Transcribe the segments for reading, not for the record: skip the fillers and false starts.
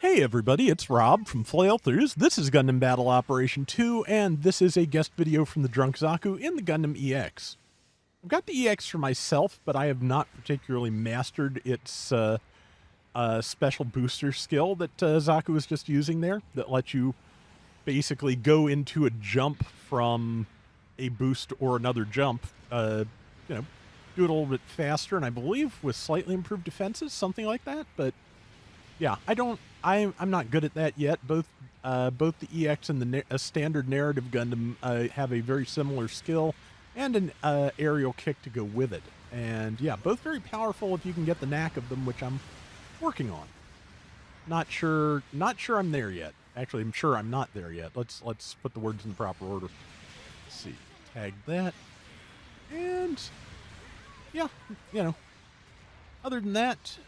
Hey everybody, it's Rob from Flailthroughs. This is Gundam Battle Operation 2, and this is a guest video from the Drunk Zaku in the Gundam EX. I've got the EX for myself, but I have not particularly mastered its special booster skill that Zaku was just using there, that lets you basically go into a jump from a boost or another jump, you know, do it a little bit faster, and I believe with slightly improved defenses, something like that, but yeah, I'm not good at that yet. Both the EX and the standard narrative Gundam have a very similar skill and an aerial kick to go with it. And yeah, both very powerful if you can get the knack of them, which I'm working on. Not sure I'm there yet. Actually, I'm sure I'm not there yet. Let's put the words in the proper order. Let's see. Tag that. And yeah, other than that,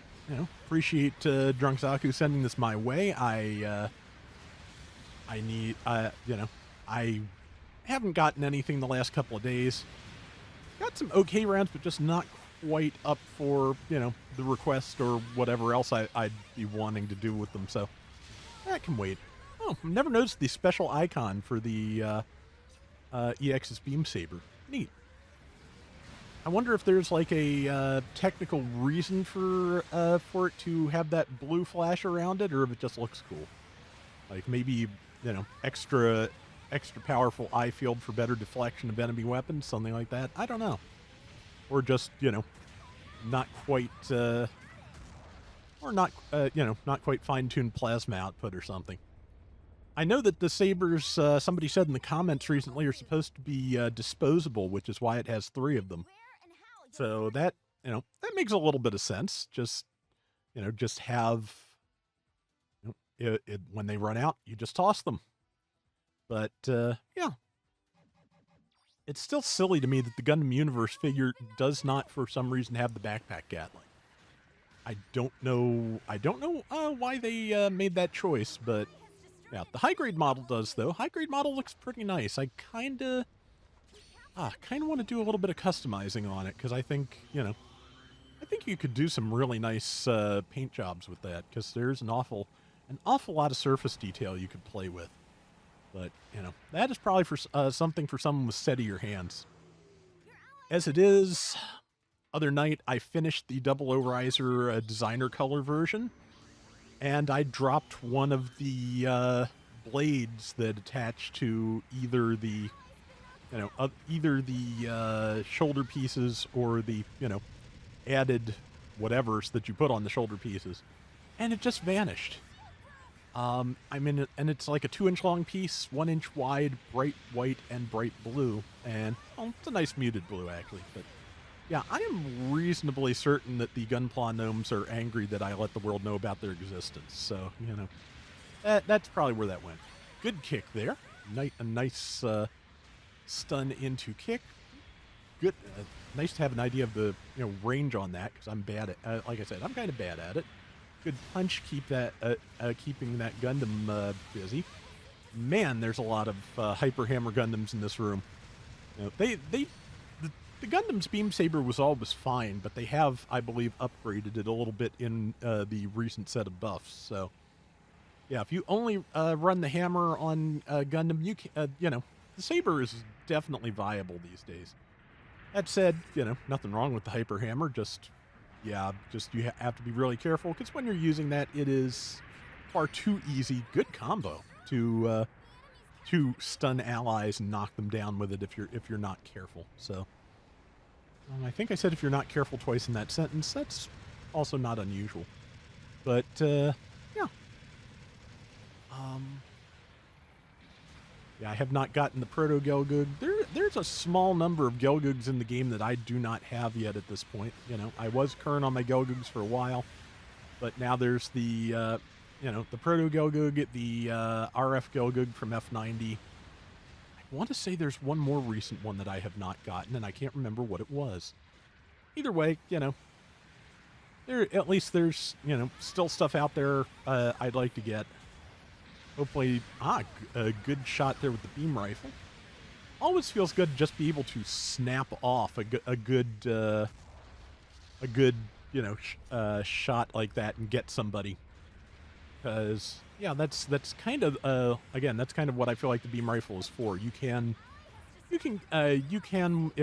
appreciate Drunk Zaku sending this my way. I haven't gotten anything the last couple of days. Got some okay rounds, but just not quite up for, the request or whatever else I'd be wanting to do with them, so that can wait. Oh, I've never noticed the special icon for the EX's beam saber. Neat. I wonder if there's like a technical reason for it to have that blue flash around it, or if it just looks cool. Like maybe, extra powerful eye field for better deflection of enemy weapons, something like that. I don't know. Or just, not quite, not quite fine-tuned plasma output or something. I know that the sabers, somebody said in the comments recently, are supposed to be disposable, which is why it has 3 of them. So that, that makes a little bit of sense. Just, just have, when they run out, you just toss them. But, yeah. It's still silly to me that the Gundam Universe figure does not, for some reason, have the backpack Gatling. I don't know why they made that choice, but yeah, the high-grade model does, though. High-grade model looks pretty nice. I kind of want to do a little bit of customizing on it, because I think, I think you could do some really nice paint jobs with that, because there's an awful lot of surface detail you could play with. But, that is probably for something for someone with steadier hands. As it is, other night I finished the Double O Riser designer color version, and I dropped one of the blades that attach to either the shoulder pieces or the, added whatevers that you put on the shoulder pieces. And it just vanished. And it's like a 2-inch long piece, 1 inch wide, bright white and bright blue. And, well, it's a nice muted blue, actually. But, yeah, I am reasonably certain that the Gunpla gnomes are angry that I let the world know about their existence. So, that's probably where that went. Good kick there. A nice, stun into kick. Good. Nice to have an idea of the range on that, because I'm bad at. Like I said, I'm kind of bad at it. Good punch. Keep that keeping that Gundam busy. Man, there's a lot of Hyper Hammer Gundams in this room. The Gundam's beam saber was always fine, but they have, I believe, upgraded it a little bit in the recent set of buffs. So, yeah, if you only run the hammer on Gundam, you can, the saber is definitely viable these days. That said, nothing wrong with the Hyper Hammer. Just you have to be really careful, because when you're using that, it is far too easy. Good combo to stun allies and knock them down with it if you're not careful. So, I think I said if you're not careful twice in that sentence. That's also not unusual. But yeah. Yeah, I have not gotten the Proto Gelgug. There's a small number of Gelgugs in the game that I do not have yet at this point. I was current on my Gelgugs for a while, but now there's the, the Proto Gelgug, the RF Gelgug from F90. I want to say there's one more recent one that I have not gotten, and I can't remember what it was. Either way, at least there's, still stuff out there I'd like to get. Hopefully, a good shot there with the beam rifle. Always feels good to just be able to snap off a good shot like that and get somebody. because yeah, that's kind of again, that's kind of what I feel like the beam rifle is for. You can if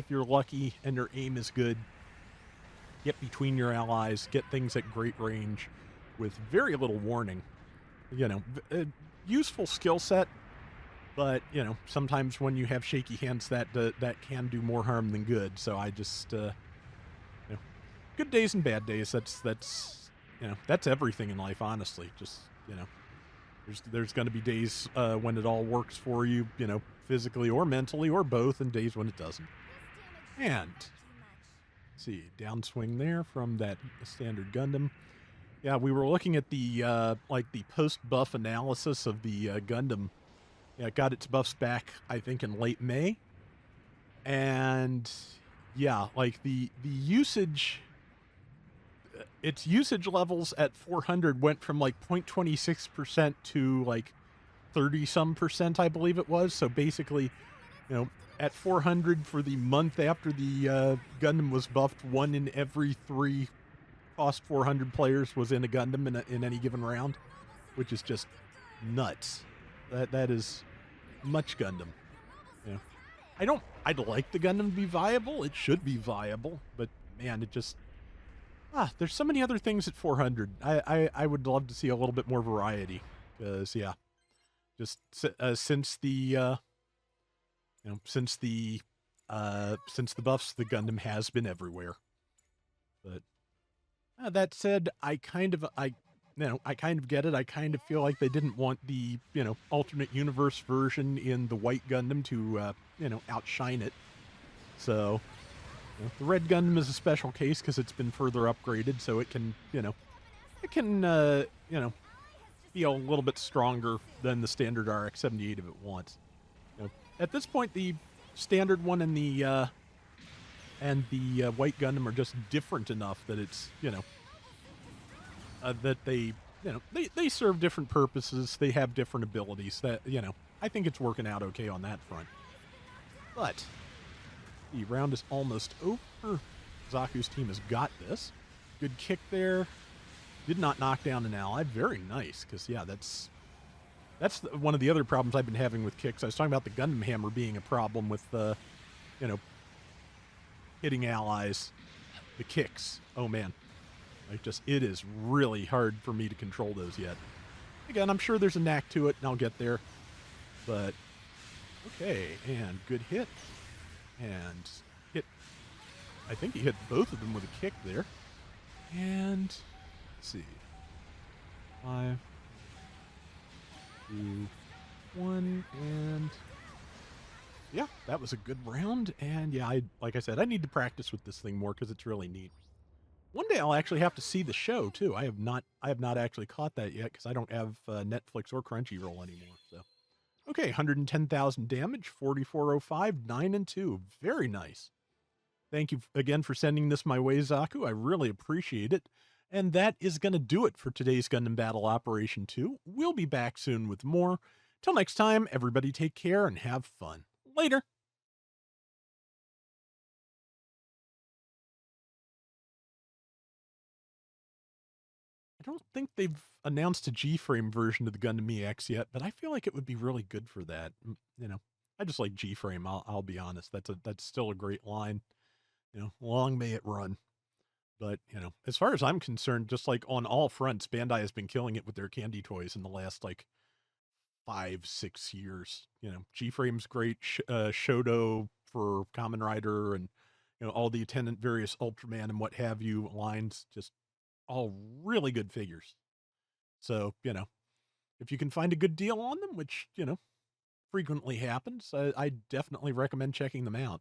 you're lucky and your aim is good, get between your allies, get things at great range with very little warning. You know, useful skill set, but you know, sometimes when you have shaky hands, that can do more harm than good. So I just you know, good days and bad days. That's you know, that's everything in life, honestly. Just you know, there's going to be days when it all works for you, you know, physically or mentally or both, and days when it doesn't. And see, downswing there from that standard Gundam. Yeah, we were looking at the like the post buff analysis of the Gundam. Yeah, it got its buffs back, I think, in late May, and yeah, like the usage, its usage levels at 400 went from like 0.26% to like 30 some percent, I believe it was. So basically, you know, at 400 for the month after the Gundam was buffed, 1 in every 3 cost 400 players was in a Gundam in any given round, which is just nuts. That is much Gundam. You know, I'd like the Gundam to be viable. It should be viable, but man, it just there's so many other things at 400. I would love to see a little bit more variety because yeah, just since the you know since the buffs, the Gundam has been everywhere. But that said, I kind of get it. I kind of feel like they didn't want the alternate universe version in the White Gundam to outshine it. So the Red Gundam is a special case because it's been further upgraded, so it can be a little bit stronger than the standard RX-78 if it wants. At this point, the standard one and the White Gundam are just different enough that it's that they serve different purposes. They have different abilities. That I think it's working out okay on that front. But the round is almost over. Zaku's team has got this. Good kick there. Did not knock down an ally. Very nice, because yeah, that's one of the other problems I've been having with kicks. I was talking about the Gundam hammer being a problem with hitting allies. The kicks, oh man, it is really hard for me to control those yet. Again, I'm sure there's a knack to it, and I'll get there. But okay, and good hit, and hit. I think he hit both of them with a kick there. And let's see, 5, 2, 1, and yeah, that was a good round. And yeah, like I said, I need to practice with this thing more because it's really neat. One day I'll actually have to see the show too. I have not actually caught that yet because I don't have Netflix or Crunchyroll anymore. So okay, 110,000 damage, 4405, 9 and 2, very nice. Thank you again for sending this my way, Zaku. I really appreciate it. And that is going to do it for today's Gundam Battle Operation 2. We'll be back soon with more. Till next time, everybody take care and have fun. Later. I don't think they've announced a G-frame version of the Gundam EX yet, but I feel like it would be really good for that. I just like G-frame. I'll be honest. That's still a great line. Long may it run. But as far as I'm concerned, just like on all fronts, Bandai has been killing it with their candy toys in the last like 5-6 years. G-frame's great. Shoto for Kamen Rider, and all the attendant various Ultraman and what have you lines, just all really good figures. So, if you can find a good deal on them, which, frequently happens, I definitely recommend checking them out.